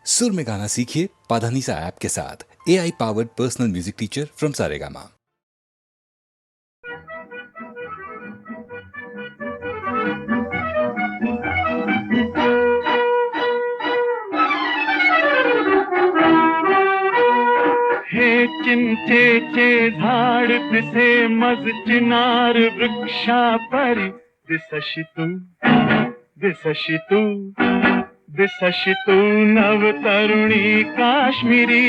सुर में गाना सीखिए पाधानीसा ऐप के साथ। AI powered personal music teacher from Saregama. हे चिंचेचे झाड दिसे मज चिनार वृक्षा परी दिसशी तू नव तरुणी काश्मीरी।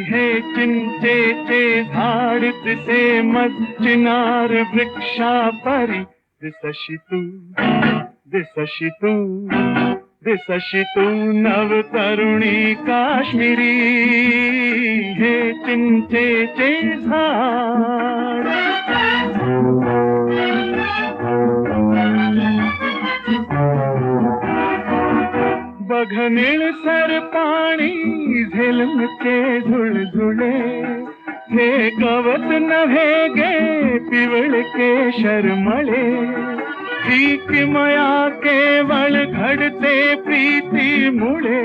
हे चिंचेचे झाड दिसे मज चिनार वृक्षा परी दिसशी तू नव तरुणी काश्मीरी। हे चिंचेचे झाड बघ निळसर पाणी झेलमते झुळझुळे। हे गवत नव्हे गे पिवळके शरमळे। ही किमया केवळ घडते प्रीती मुळे।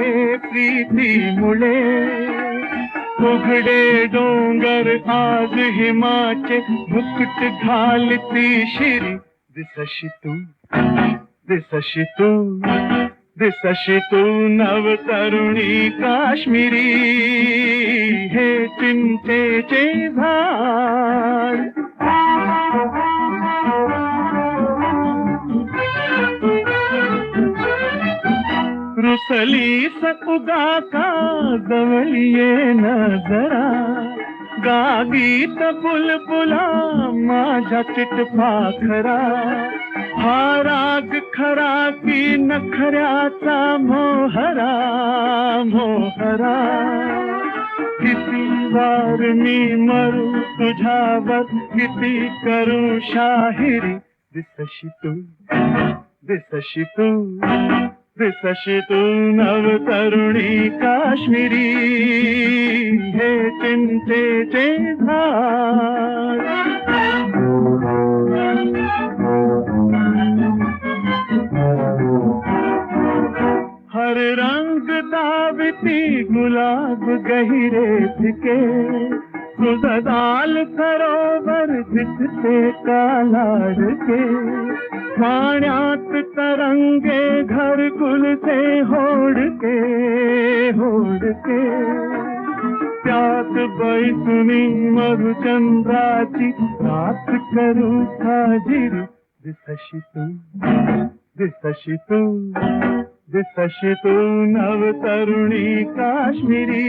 उघडे डोंगर आज हिमाचे मुकुट घालती शिरी दिसशी तू नव तरुणी काश्मीरी। हे चिंचेचे झाड रुसली सकुगा का जवळिये नजरा। गागीत बुलबुला माझ्या चिटपाखरा। हा राग खरा की नखऱ्याचा मोहरा। किती वार मी मरू तुझ्यावर किती करू शाहिरी। दिसशी तू नव तरुणी काश्मीरी। हे चिंचेचे झाड हर रंग दावती गुलाब गहिरे फिके। तुझदाल सरोवर दिसते का लाडके। पाण्यात तरंगे घरकुल से होडके। त्यात बैसुनी मधुचंद्राची रात करू साजिरी। दिसशी तू नव तरुणी काश्मीरी।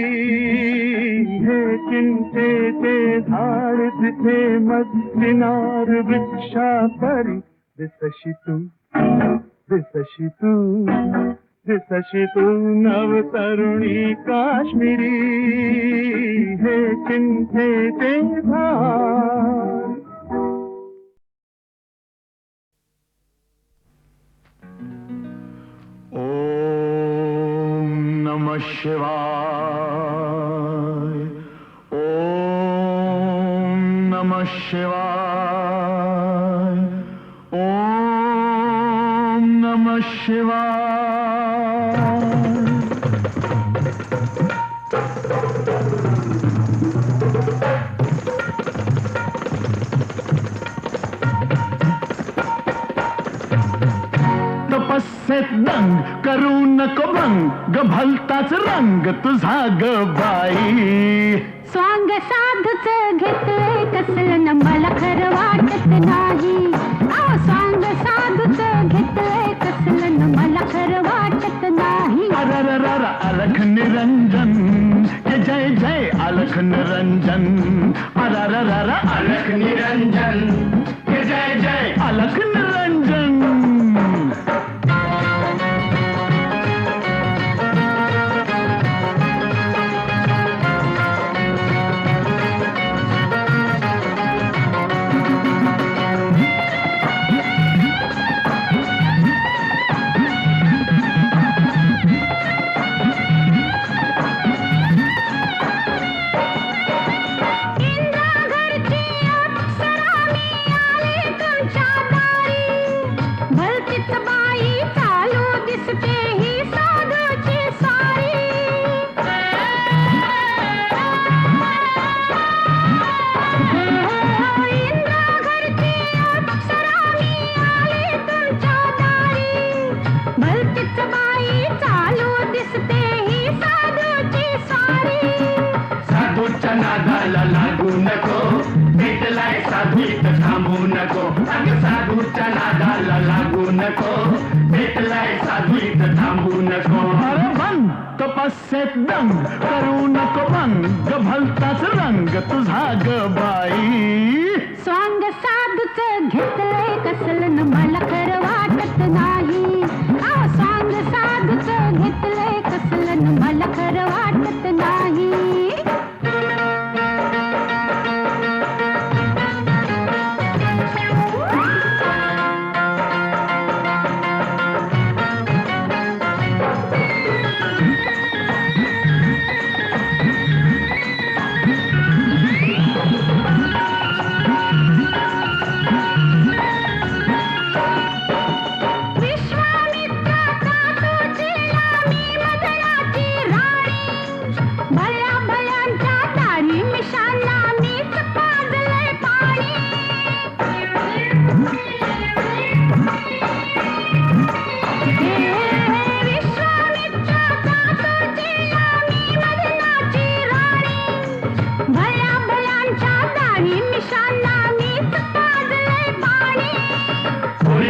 हे चिंचेचे झाड तिथे मज चिनार वृक्षा परी दिसशी तू नव तरुणी काश्मीरी। हे चिंचेचे झाड ओम नमः शिवाय। ओम नमः शिवाय। ओम नमः शिवाय। तपस्सेत दंग करू नको भंग भलताच रंग तुझा ग बाई। स्वांग साधूच घेतोय कसलं न मला खरं वाटत नाही। स्वांग साधूच घेतोय कसलं न मला खरं वाटत नाही। अरररर अलख निरंजन जय जय अलख निरंजन। अरररर अलख निरंजन जय जय अलख निरंजन। इंद्राघरची अप्सरा मी आले तुमच्या दारी। चालू दिसते ही साधूची स्वारी. साधूच्या नादाला लागू नको, भेटलाय साधू इथं थांबू नको. अगं साधूच्या नादाला लागू नको, भेटलाय साधू इथं थांबू नको. अरे भंग तपस्येत दंग करू नको भंग, भलताच रंग तुझा ग बाई. स्वांग साधूच घेतलंय कसलं न मला खरं वाटत नाही. स्वांग साधूच घेतलंय कसलं न मला खरं वाटत नाही.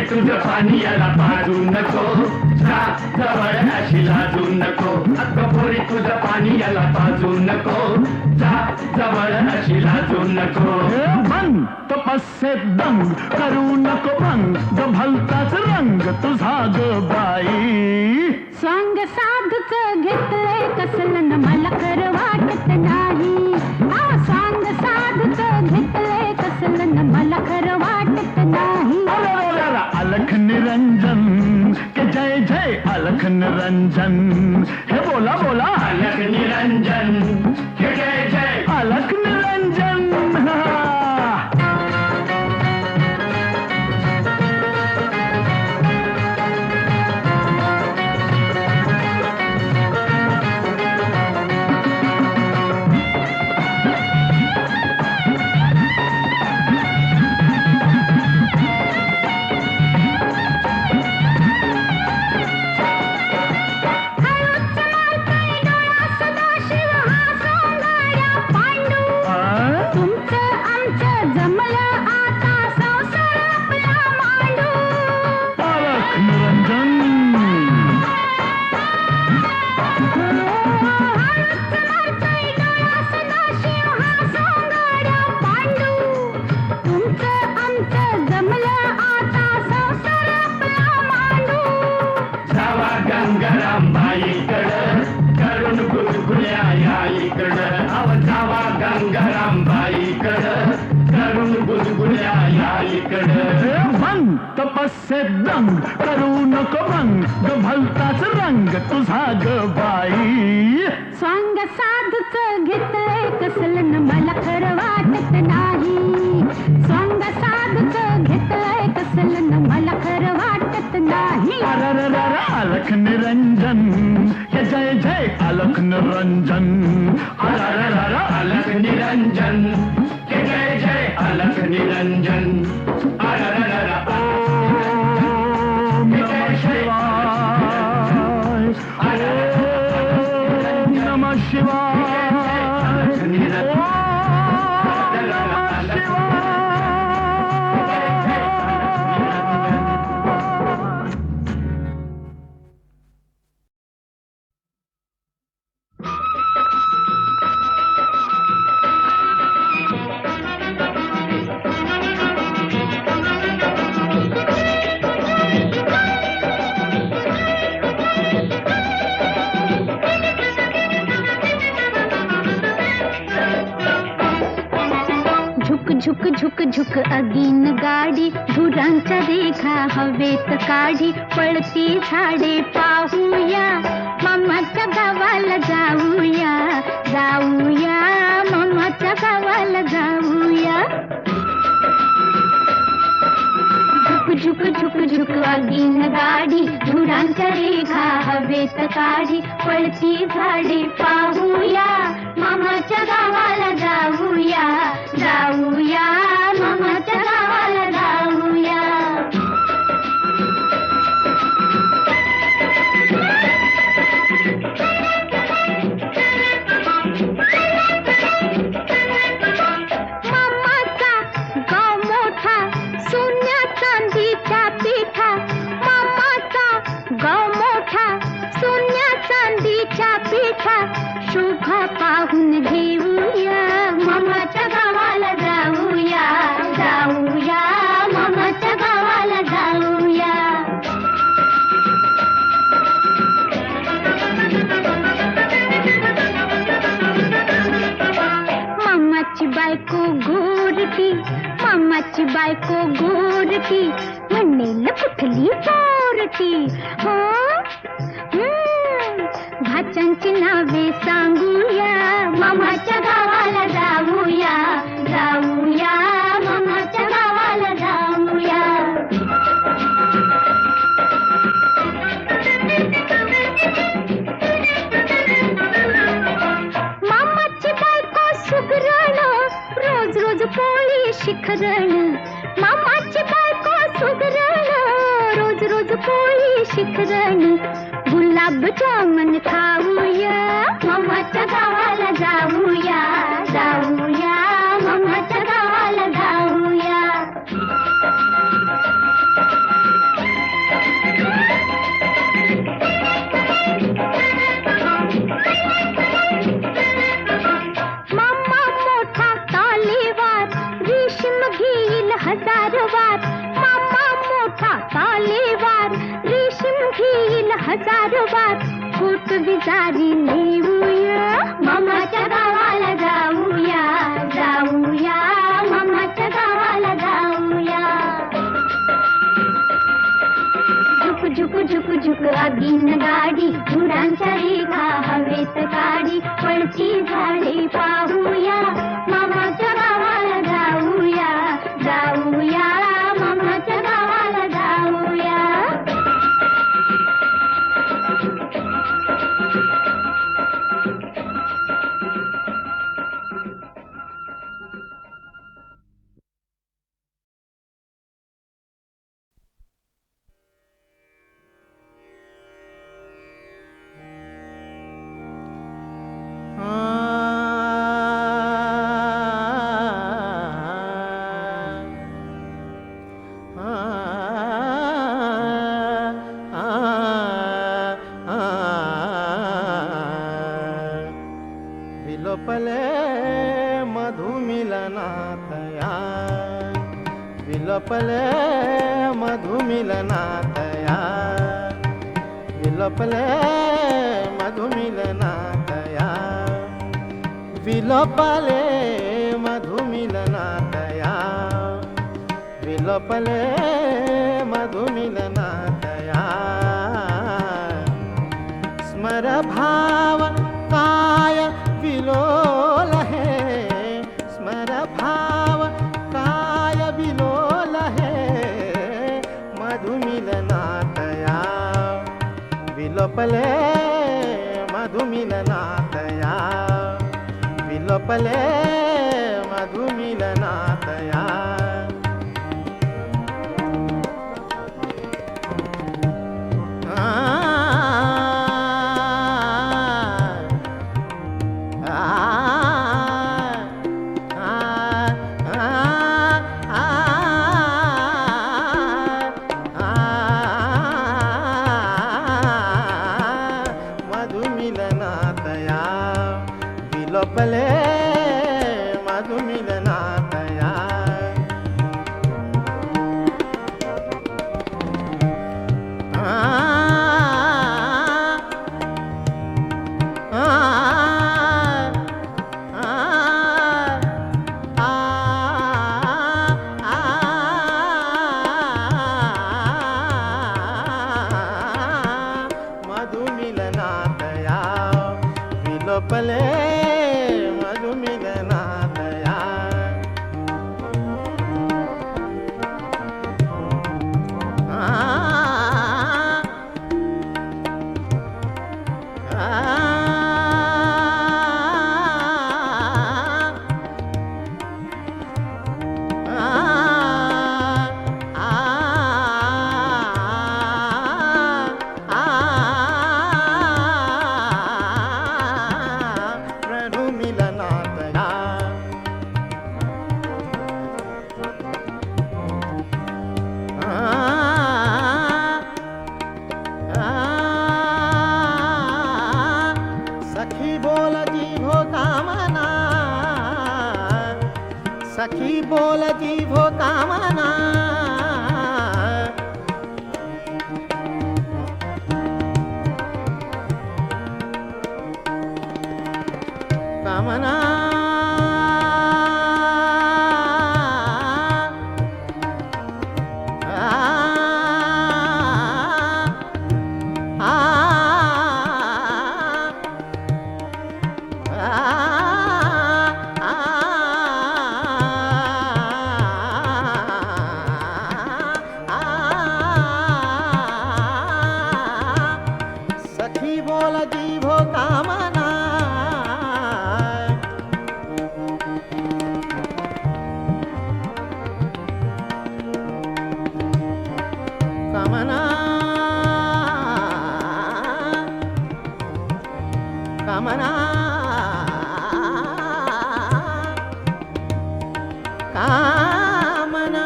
तुझं पाणी याला पाजू नको, जा जवळ अशी लाजू नको. अगं पोरी तुझं पाणी याला पाजू नको, जा जवळ अशी लाजू नको. भंग तपस्येत दंग करू नको भंग, भलताच रंग तुझा ग बाई. स्वांग साधूच घेतलंय कसलं न मला खरं वाटत नाही. स्वांग साधूच घेतलंय कसलं न मला खरं वाटत नाही. अलख निरंजन के जय जय अलख निरंजन. हे बोला बोला अलख निरंजन के जय जय अलख निरंजन. तपस्येत दंग करू नको भंग, भलताच रंग तुझा ग बाई. स्वांग साधूच घेतलंय कसलं न मला खरं वाटत नाही. स्वांग साधूच घेतलंय कसलं न मला खरं वाटत नाही. अलख निरंजन हे जय जय अलख निरंजन. अलख निरंजन हे जय जय अलख निरंजन. झुक झुक झुक अगीन गाडी, धुरांच्या देखा हवेत काढी. पळती झाडे पाहूया, मामाच्या गावाला जाऊया. जाऊया मामाच्या गावाला जाऊया. झुक झुक झुक अगीन गाडी, धुरांच्या रेखा हवेत काढी. पळती झाडे पाहूया, मामाच्या गावाला जाऊया. जाऊया मामाच्या गावाला जाऊया. विठ्ठलेच्या शोभा पाहून घेऊया, मामाच्या गावाला जाऊया, जाऊया, मामाच्या गावाला जाऊया. मामाची बायको गोरटी, मामाची बायको गोरटी, म्हणेल कुठली चोरटी. हो भाच्यांची नावे सांगूया, मामाच्या गावाला जाऊया, जाऊया, मामाच्या गावाला जाऊया. मामाची बायको सुगरण, रोज रोज पोळी शिखरण. मामाची बायको सुगरण, रोज रोज पोळी शिखरण. गुलाब जामुन खाऊया, मामाच्या गावाला जाऊया, जाऊया, मामाच्या गावाला जाऊया. मामा मोठा तालेवार, रेशीम घेईल 1000 वार. मामा मोठा तालेवार, रेशीम घेईल 1000 वार. पोट बिजारी नेऊया, मामाच्या गावाला जाऊया, जाऊया, मामाच्या गावाला जाऊया. झुक झुक झुक झुक आगीन गाडी, धुरांच्या रेखा हवेत काढी. पळती झाडे पाहूया, मामाच्या गावाला जाऊया, जाऊया, मामाच्या गावाला जाऊया. विलोपले मधुमिलनातया, विलोपले मधुमिलनातया, विलोपले मधुमिलनातया, विलोपले मधुमिलनातया, विलोपले मधुमिलनातया. स्मर भाव काय विलोल है, स्मर भाव काय विलोल है. मधुमिलनातया, विलोपले मधुमिलनातया, विलोपले मधुमिलनातया. मधुमिलनातया, विलोपले मधुमिलनातया. मधुमिलनातया, विलोपले मधुमिलनातया. सखी बोल जीभो कामना कामना सखी बोल जीभो कामना कामना कामना कामना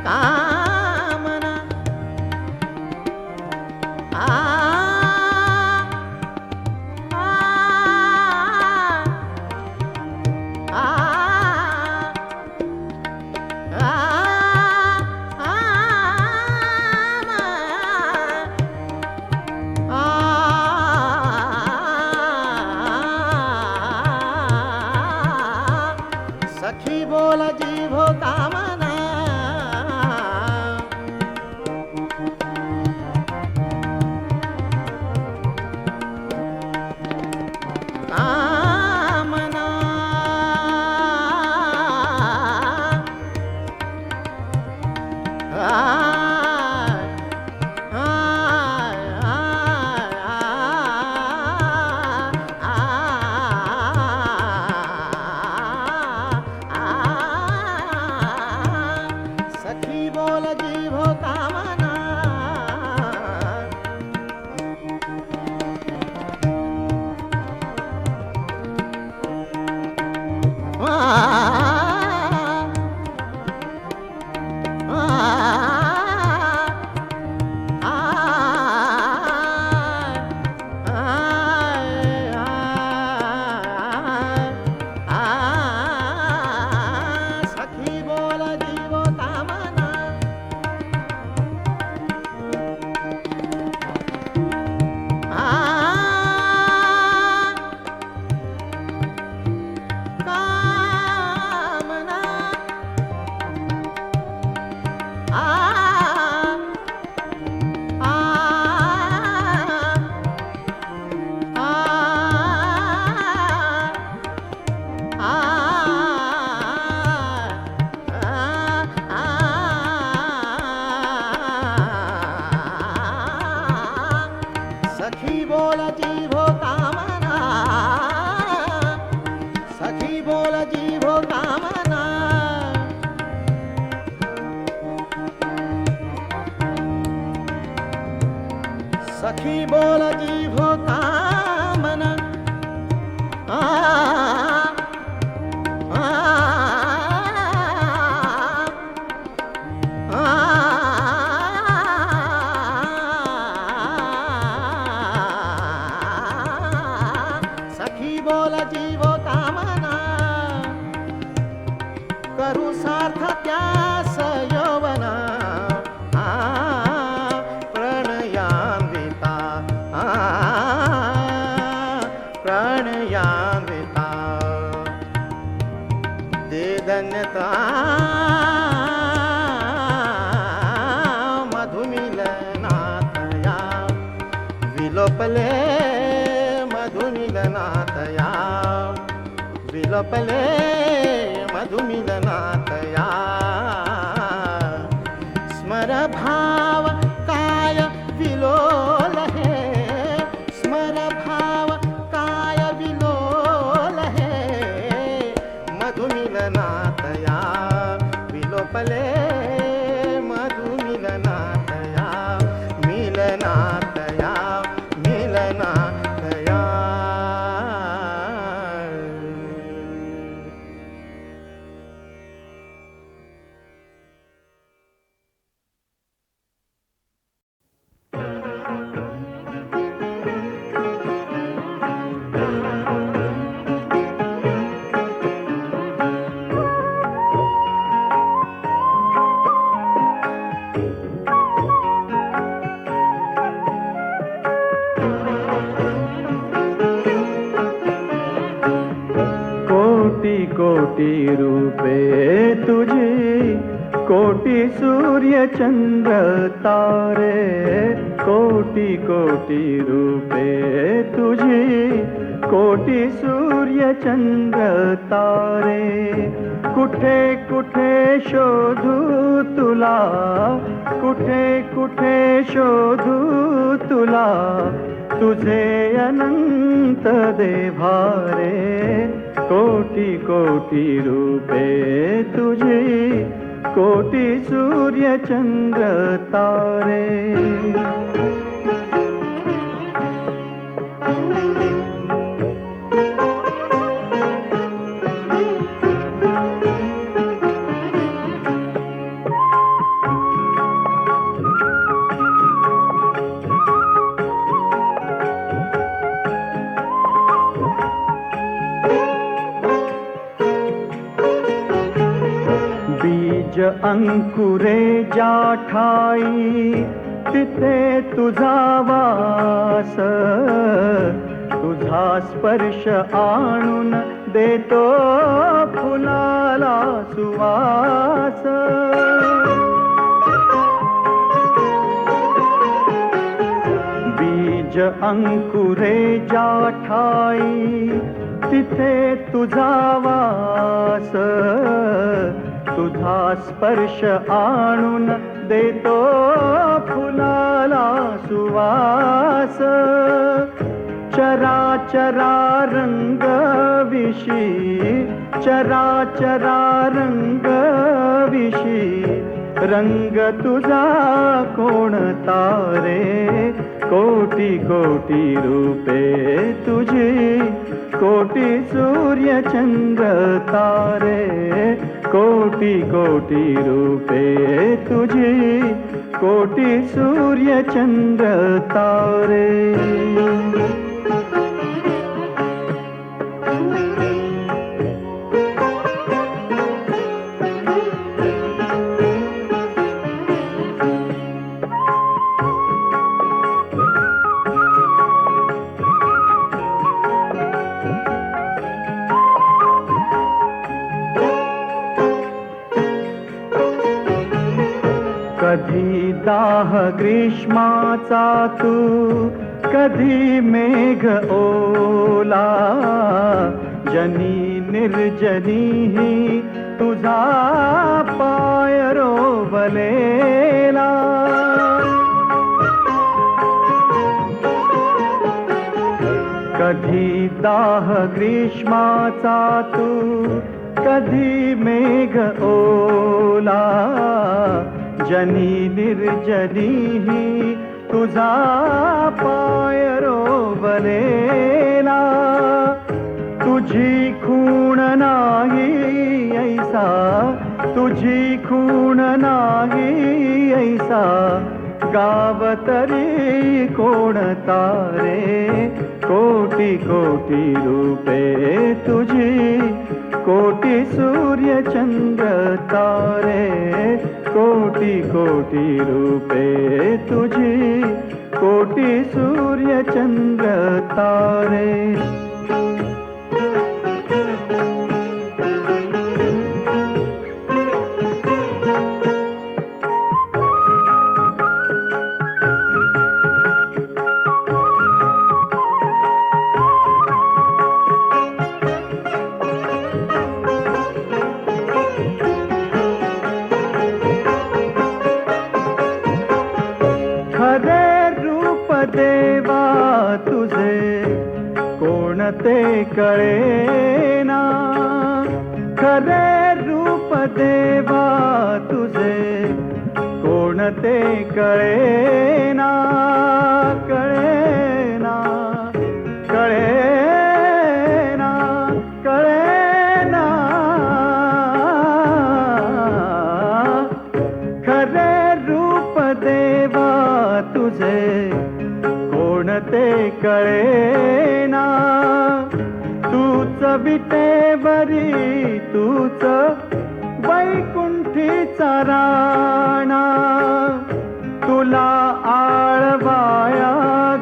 कामना सखी बोल जीभो कामना कामना सखी बोल जीभो कामना सखी बोल जीवो कामना कामना सखी बोल जीभो कामना सखी बोल जीभो कामना सखी बोल जीभो कामना सखी बोल जीवो कामना करू सार्थक्यास यौवना प्रणयान्विता प्रणयान्विता दे धन्यता मधुमिलनातया विलोपले मधुमिलनातया विलोपले मधुमिलनातया स्मर भाव काय विलोल है स्मर भाव काय विलोल है मधुमिलनातया विलोपले मधुमिलनातया मिलनातया मिलनातया कोटी रूपे तुझी, कोटी सूर्य चंद्र तारे, कोटी कोटी रूपे तुझी, कोटी सूर्य चंद्र तारे. कुठे कुठे शोधू तुला, कुठे कुठे शोधू तुला, तुझे अनंत देभारे. कोटी कोटी रूपे तुझी, कोटी सूर्य चंद्र तारे. बीज अंकुरे ज्या ठाई, तिथे तुझा वास, तुझा स्पर्श आणून देतो फुलाला सुवास. बीज अंकुरे ज्या ठाई, तिथे तुझा वास, तुझा स्पर्श आणून देतो फुलाला सुवास. चराचरा रंग विशी, चराचरा रंग विशी, रंग तुझा कोणता रे. कोटी कोटी रूपे तुझी, कोटी सूर्य चंद्र तारे. कोटी कोटी रूपे तुझी, कोटी सूर्य चंद्र तारे. कधी दाह ग्रीष्माचा तू, कधी मेघ ओला, जनी निर्जनी तुझा पाय रोवलेला. कधी दाह ग्रीष्माचा तू, कधी मेघ ओला, जनी निर्जनी तुझा पाय रोवलेला. तुझी खूण नाही ऐसा, तुझी खूण नाही ऐसा, गाव तरी कोणता रे. कोटी कोटी रूपे तुझी, कोटी सूर्य चंद्र तारे. कोटी कोटी रूपे तुझी, कोटी सूर्य चंद्र तारे. खरे रूप देवा तुझे कोणते कळेना. खरे रूप देवा तुझे कोणते कळेना. कळेना कळेना कळेना. खरे रूप देवा तुझे कोणते कळेना. तूच विटेवरी तूच वैकुंठीचा राणा. तुला आळवाया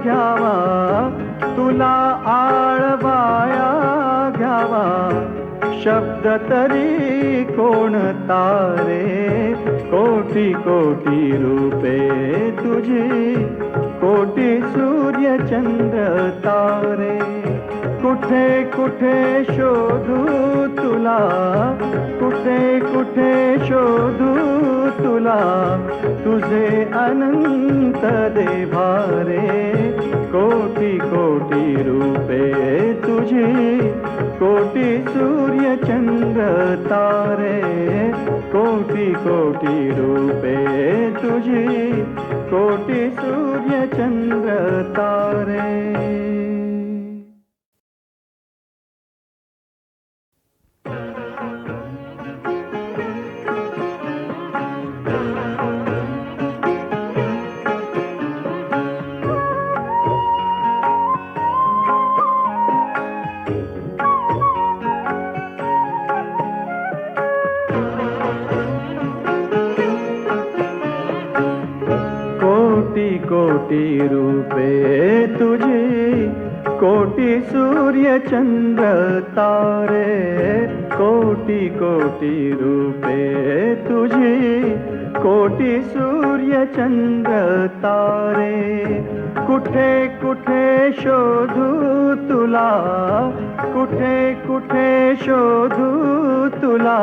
घ्यावा, तुला आळवाया घ्यावा, शब्द तरी कोणता रे, कोटी कोटी रूपे तुझी, कोटी सूर्य चंद्र तारे. कुठे कुठे शोधू तुला, कुठे कुठे शोधू तुला, तुझे अनंत देभारे. कोटी कोटी रूपे तुझी, कोटी सूर्य चंद्र तारे. कोटी कोटी रूपे तुझी, कोटी सूर्य चंद्र तारे. कोटी रूपे तुझी, कोटी सूर्य चंद्र तारे. कोटी कोटी रूपे तुझी, कोटी सूर्य चंद्र तारे. कुठे कुठे शोधू तुला, कुठे कुठे शोधू तुला,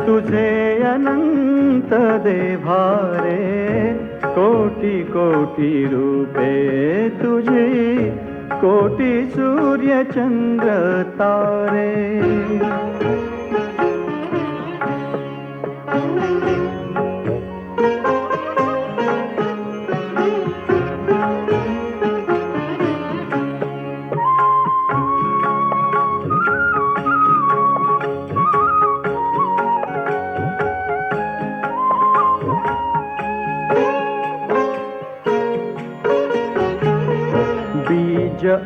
तुझे अनंत देभारे. कोटी कोटी रूपे तुझी, कोटी सूर्य चंद्र तारे.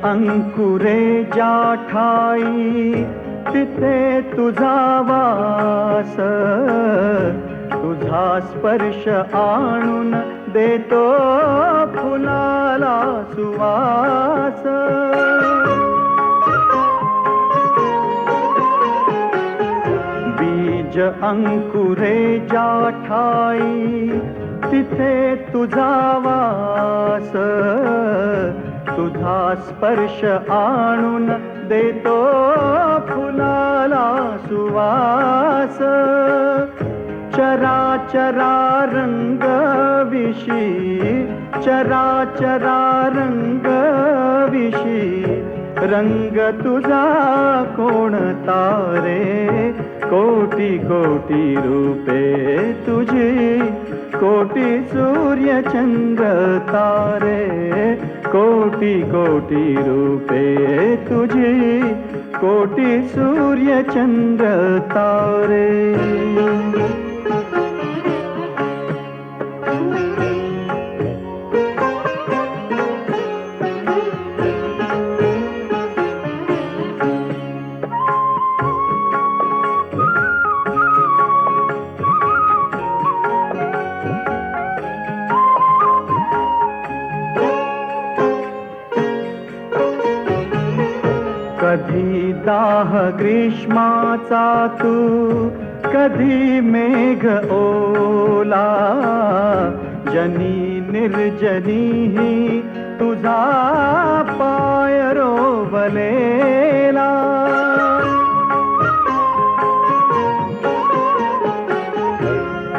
अंकुरे ज्या ठाई, तिथे तुझा वास, तुझा स्पर्श आणून देतो फुलाला सुवास. बीज अंकुरे ज्या ठाई, तिथे तुझा वास, तुझा स्पर्श आणून देतो फुलाला सुवास. चराचरा रंग विशी, चराचरा रंग विशी, रंग तुझा कोणता रे. कोटी कोटी रूपे तुझी, कोटी सूर्य चंद्र तारे. कोटी कोटी रूपे तुझी, कोटी सूर्य चंद्र तारे. कधी दाह ग्रीष्माचा तू, कधी मेघ ओला, जनी निर्जनी तुझा पाय रोवलेला.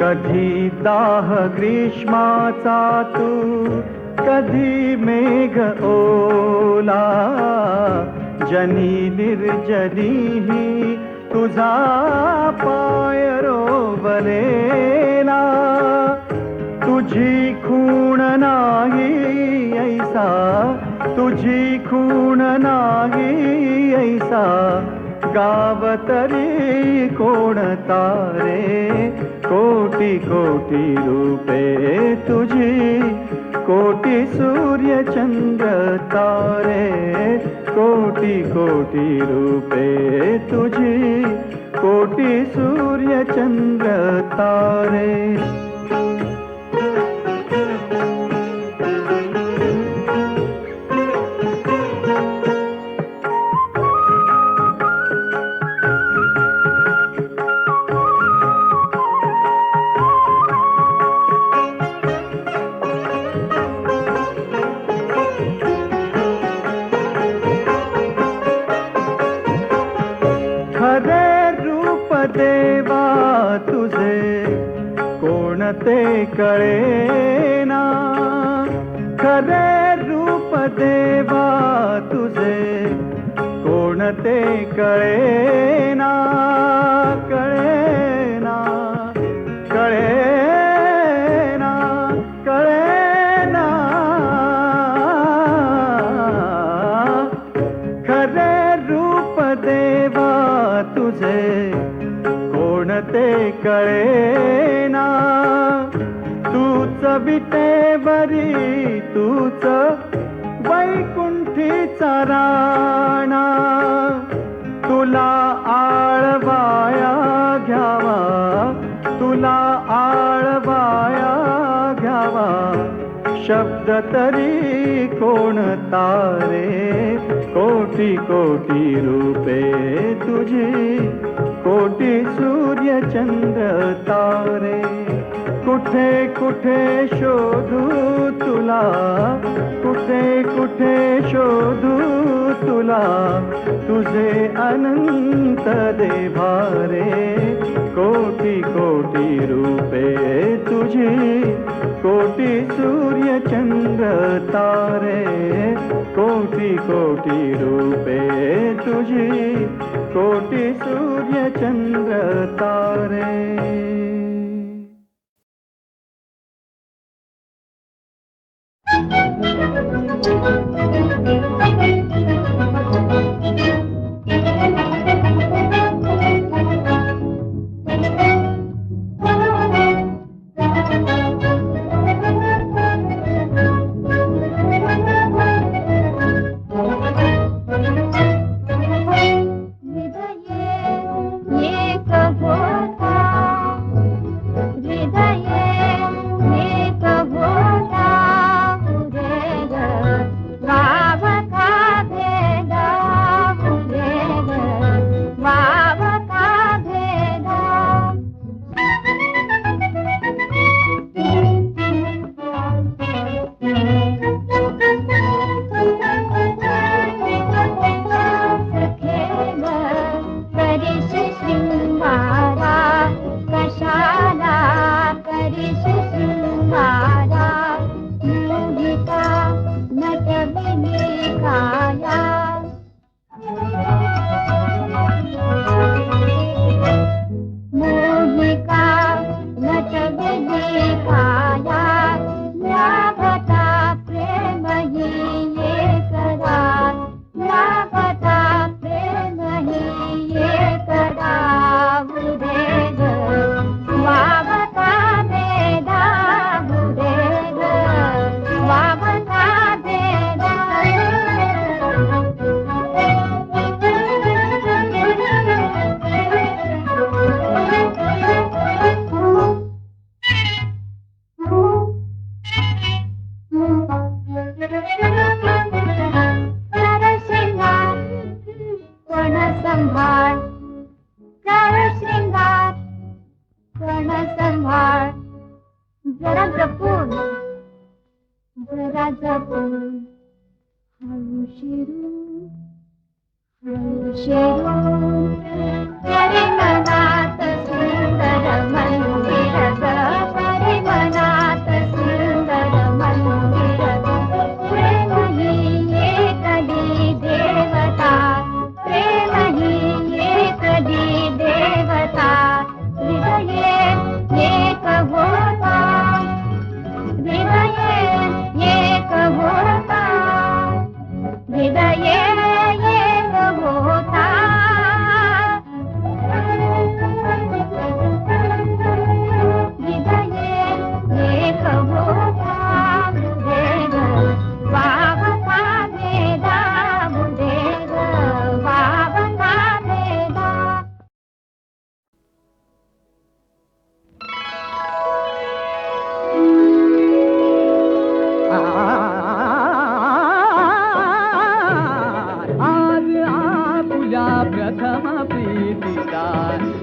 कधी दाह ग्रीष्माचा तू, कधी मेघ ओला, जनी निर्जनी तुझा पाय रोवलेला. तुझी खूण नाही ऐसा, तुझी खूण नाही ऐसा, गाव तरी कोणता रे. कोटी कोटी रूपे तुझी, कोटी सूर्य चंद्र तारे. कोटी कोटी रूपे तुझी, कोटी सूर्य चंद्र तारे. ते कळेना, खरे रूप देवा तुझे कोण ते कळेना, कळेना, कळेना, कळेना. खरे रूप देवा तुझे कोण ते कळेना, तूच विटेवरी तूच वैकुंठीचा राणा, तुला आळवाया घ्यावा, तुला आळवाया घ्यावा, शब्द तरी कोणता रे, कोटी कोटी रूपे तुझी, कोटी सूर्य चंद्र तारे, कुठे कुठे शोधू तुला, कुठे कुठे शोधू तुला, तुझे अनंत देभारे, कोटी कोटी रूपे तुझी, कोटी सूर्य चंद्र तारे, कोटी कोटी रूपे तुझी, कोटी सूर्य चंद्र तारे.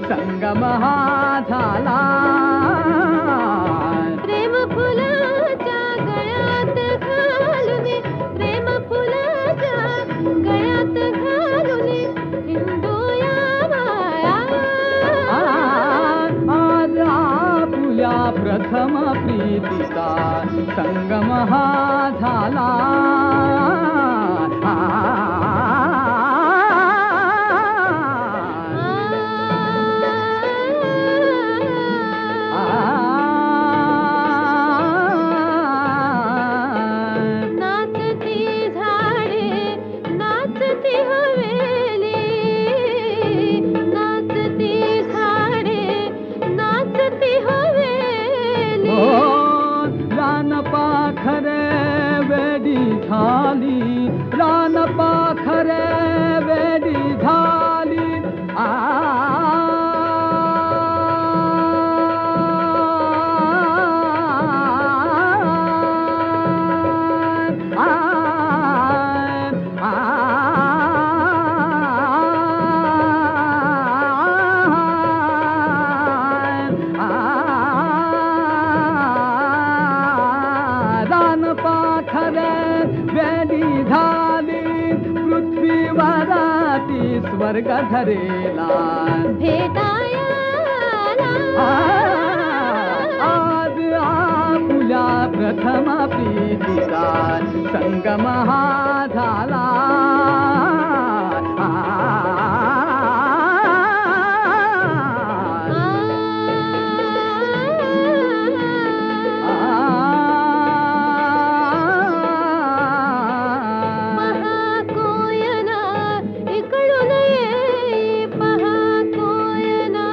संगम हा झाला प्रेम फुलाच्या गळ्यात घालून प्रेम फुलाच्या गळ्यात घालून हिंदूया माया आज आपुल्या प्रथम प्रीतीचा संगम हा झाला. नाचती झाडे नाचती हवेली, नाचती झाडे नाचती हवेली. हो रान पाखरे वेडी झाली, रान पाखरे वेडी झाली. रान पाखरे वेडी झाली, पृथ्वीवराती स्वर्ग धरेला. भेटायला आज आपुल्या प्रथम प्रीतीचा संगम हा झाला. महाकोयना इकडून ये, पहा कोयना.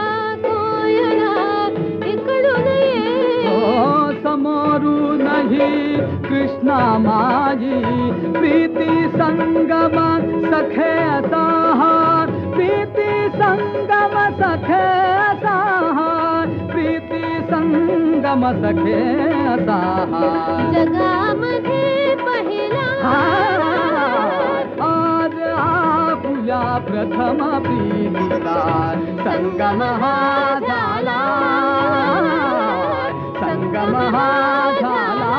महाकोयना इकडून ये. समोरूनही कृष्णा माझी प्रीती संगम सखे असा, प्रीती संगम सखे असा, प्रीती संगम सखे असा. जगामध्ये पहिला आज आपुल्या प्रथम प्रीतीचा संगम हा झाला. संगम हा झाला.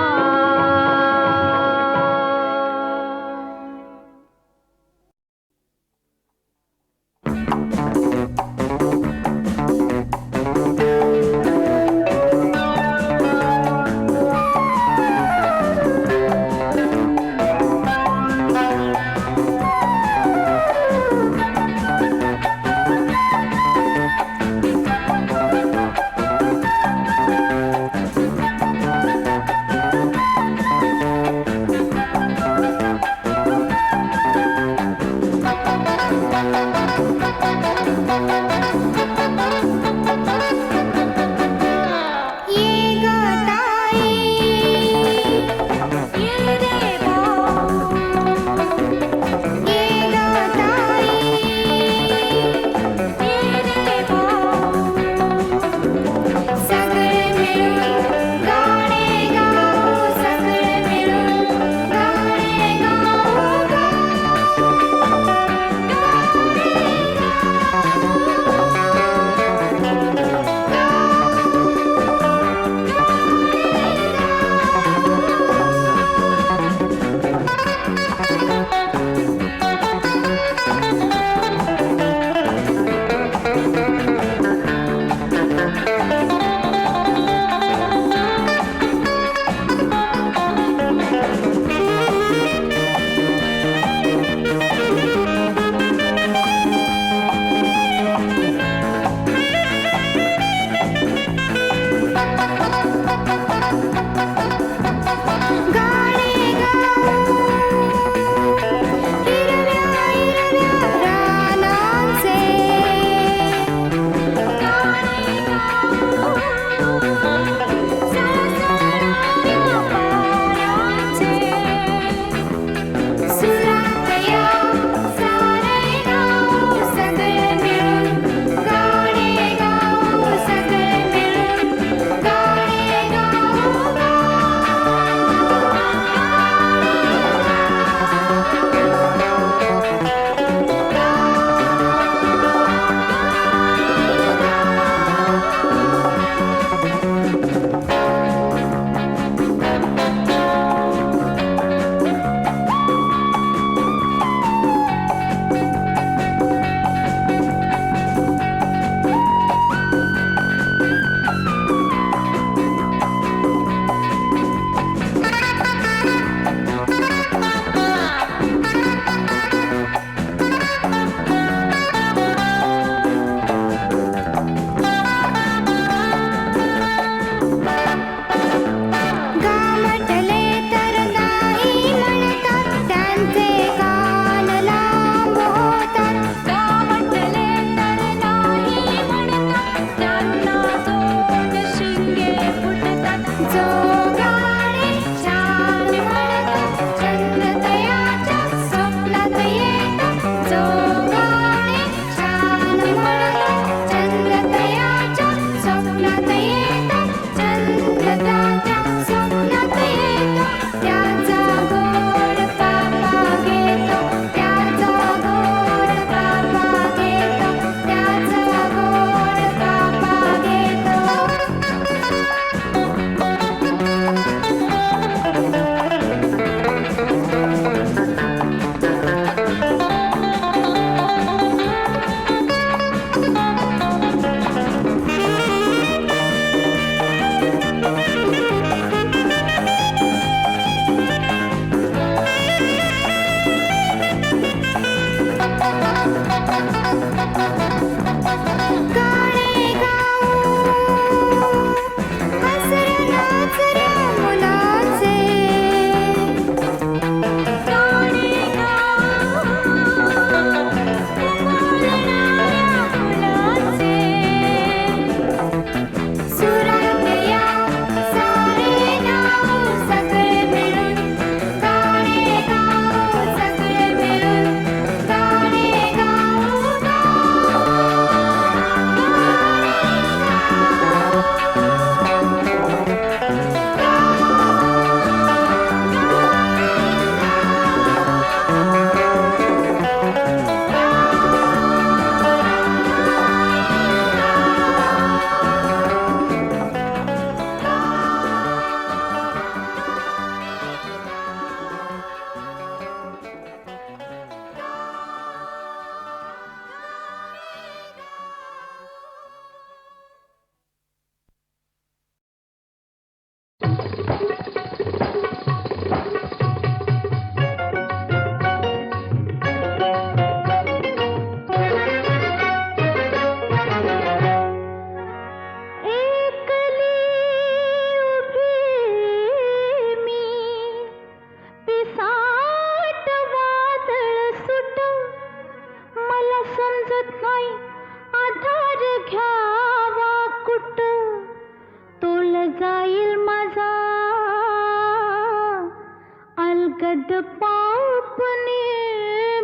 अंगद पापने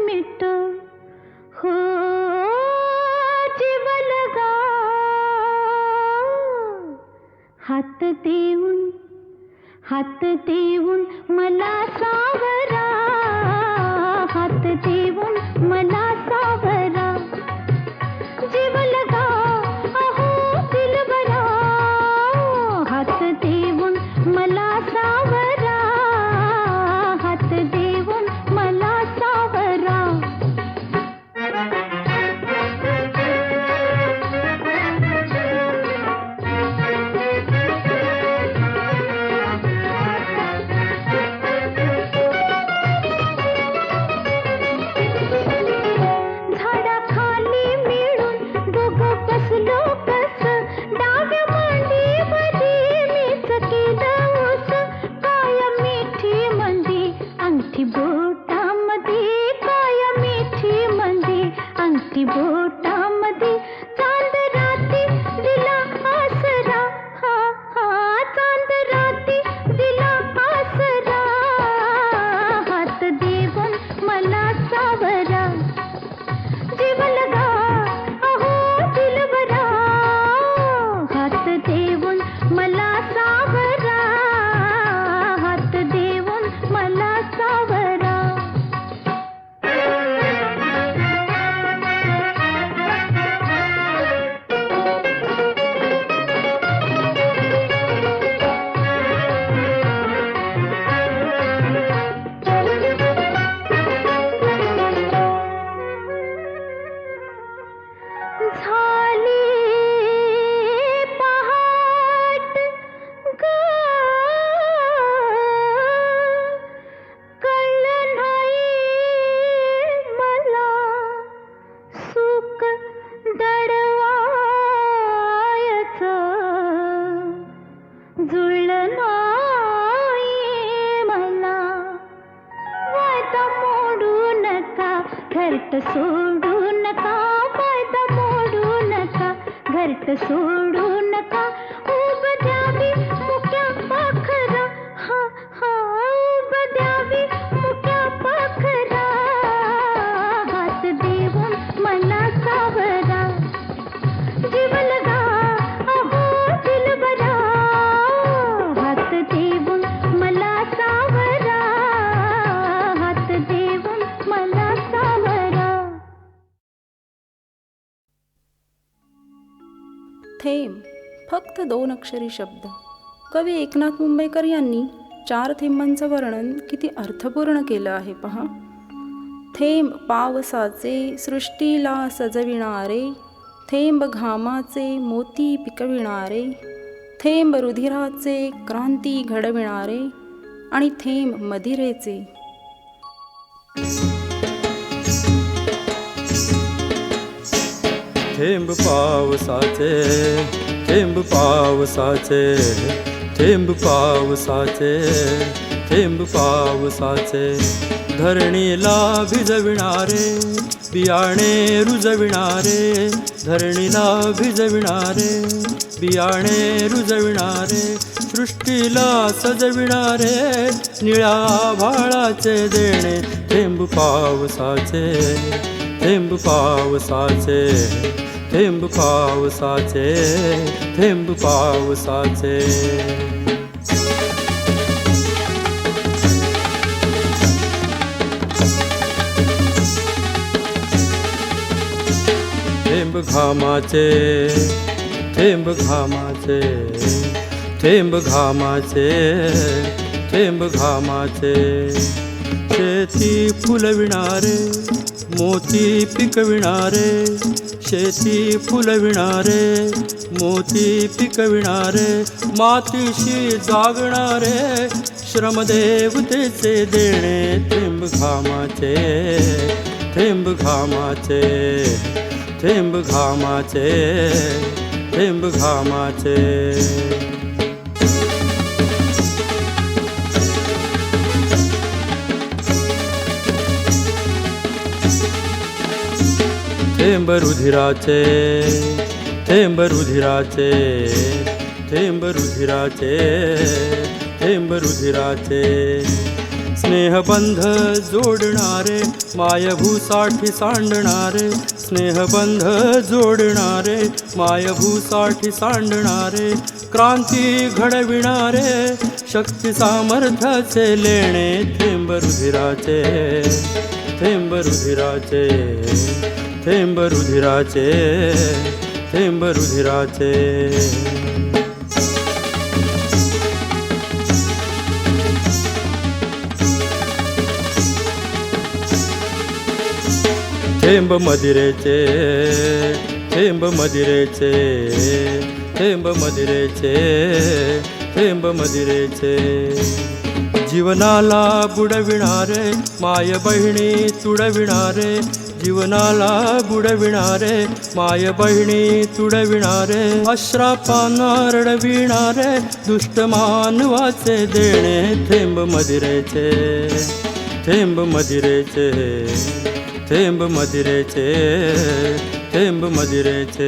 मिट हो जीव लगा हात देऊन मला सावरा हात देऊन मला सावरा जीव लगा अहो दिलबरा हात देऊन मला सावरा हात देऊन मला सावरा झाडाखाली मिळून दोघं बसलो कस डाव्या मांडीमध्ये मीच केलं ऊस काय मिठी मंदी अंगठी बोटामध्ये काय मिठी मंदी अंगठी बोटामध्ये चांद राती दिला आसरा हा हा चांद राती दिला आसरा हात देऊन मला सावरा जीव लगा अहो दिलबरा हात देऊन मला सावरा हात देऊन मला सावरा झाली पहाट ग कळलं नाही मला सुख दडवायचं जुळलं नाही मला वादा मोडू नका घरट सोडू नका वादा मोडू नका घरट सोडू नका उब द्यावी मुक्या पाखरा हा हा उब द्यावी मुक्या पाखरा हात देऊन मला सावरा जीव लगा अहो दिलबरा हात देऊन मला सावरा हात देऊन मला सावरा थेंब फक्त 2 अक्षरी शब्द. कवी एकनाथ मुंबईकर यांनी 4 थेंबांचं वर्णन किती अर्थपूर्ण केलं आहे पहा. थेंब पावसाचे सृष्टीला सजविणारे, थेंब घामाचे मोती पिकविणारे, थेंब रुधिराचे क्रांती घडविणारे आणि थेंब मदिरेचे. थेंब पावसाचे, थेंब पावसाचे, थेंब पावसाचे, थेंब पावसाचे, धरणीला भिजविणारे, बियाणे रुजविणारे, धरणीला भिजविणारे, बियाणे रुजविणारे, सृष्टीला सजविणारे, निळ्या आभाळाचे देणे. थेंब पावसाचे, थेंब पावसाचे, थेंब पावसाचे, थेंब पावसाचे. थेंब घामाचे, थेंब घामाचे, थेंब घामाचे, थेंब घामाचे, शेती फुलविणारे, मोती पिकविणारे, शेती फुलविणारे, मोती पिकविणारे, मातीशी जागणारे, श्रमदेवतेचे देणे. थेंब घामाचे, थेंब घामाचे, थेंब घामाचे, थेंब घामाचे. थेंब रुधिराचे, थेंब रुधिराचे, थेंब रुधिराचे, थेंब रुधिराचे, स्नेह स्नेहबंध जोडणारे मायभूसाठी सांडणारे स्नेहबंध जोडणारे मायभूसाठी सांडणारे क्रांती घडविणारे शक्ती सामर्थ्याचे लेणे थेंब रुधिराचे थेंब रुधिराचे थेंब रुधिराचे थेंब रुधिराचे थेंब मदिरेचे थेंब मदिरेचे थेंब मदिरेचे थेंब मदिरेचे जीवनाला बुडविणारे माय बहिणी तुडविणारे जीवनाला बुडविणारे माय बहिणी तुडविणारे अश्रापांना रडविणारे दुष्ट मानवाचे देणे थेंब मदिरेचे थेंब मदिरेचे थेंब मदिरेचे थेंब मदिरेचे